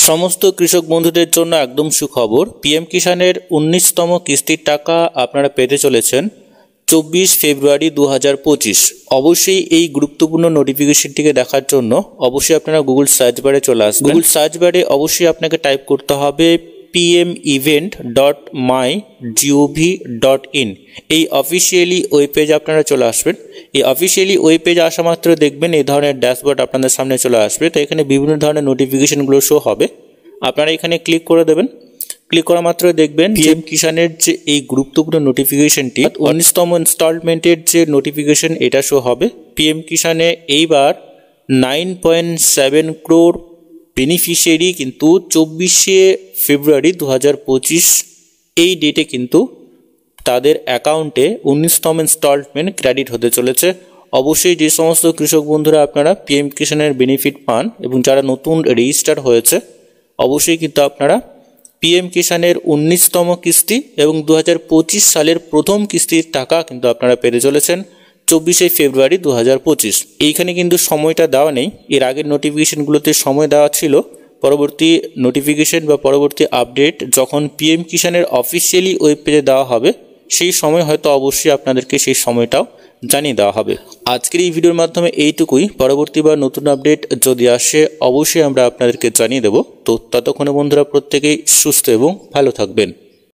সমস্ত কৃষক বন্ধুদের জন্য একদম সুখবর। পিএম কিষানের 19তম কিস্তির টাকা আপনারা পেতে চলেছেন 24 ফেব্রুয়ারি 2025। অবশ্যই এই গুরুত্বপূর্ণ নোটিফিকেশনটিকে দেখার জন্য অবশ্যই আপনারা গুগল সার্চ বারে চলে আসবেন। গুগল সার্চ বারে অবশ্যই আপনাকে টাইপ করতে হবে pmevent.mygov.in। এই অফিসিয়ালি ওয়েব পেজ আপনারা চলে আসবেন। এই অফিসিয়ালি ওয়েব পেজ আসা মাত্র দেখবেন এই ধরনের ড্যাশবোর্ড আপনাদের সামনে চলে আসবে। তো এখানে বিভিন্ন ধরনের নোটিফিকেশনগুলো শো হবে, আপনারা এখানে ক্লিক করে দেবেন। ক্লিক করা মাত্র দেখবেন পিএম কিষানের যে এই গুরুত্বপূর্ণ নোটিফিকেশনটি 19তম ইনস্টলমেন্টের যে নোটিফিকেশন এটা শো হবে। পিএম কিষানে এইবার 9.7 crore বেনিফিশিয়ারি কিন্তু 24শে ফেব্রুয়ারি 2025 এই ডেটে কিন্তু তাদের অ্যাকাউন্টে 19তম ইনস্টলমেন্ট ক্রেডিট হতে চলেছে। অবশ্যই যে সমস্ত কৃষক বন্ধুরা আপনারা পিএম কিষানের বেনিফিট পান এবং যারা নতুন রেজিস্টার হয়েছে অবশ্যই কিন্তু আপনারা পিএম কিষানের 19তম কিস্তি এবং 2025 সালের প্রথম কিস্তির টাকা কিন্তু আপনারা পেতে চলেছেন 24শে ফেব্রুয়ারি 2025। এইখানে কিন্তু সময়টা দেওয়া নেই, এর আগের নোটিফিকেশনগুলোতে সময় দেওয়া ছিল। পরবর্তী নোটিফিকেশন বা পরবর্তী আপডেট যখন পিএম কিষানের অফিসিয়ালি ওয়েব পেজে দেওয়া হবে সেই সময় হয়তো অবশ্যই আপনাদেরকে সেই সময়টাও জানিয়ে দেওয়া হবে। আজকের এই ভিডিওর মাধ্যমে এইটুকুই। পরবর্তী বা নতুন আপডেট যদি আসে অবশ্যই আমরা আপনাদেরকে জানিয়ে দেব। তো ততক্ষণে বন্ধুরা প্রত্যেকেই সুস্থ এবং ভালো থাকবেন।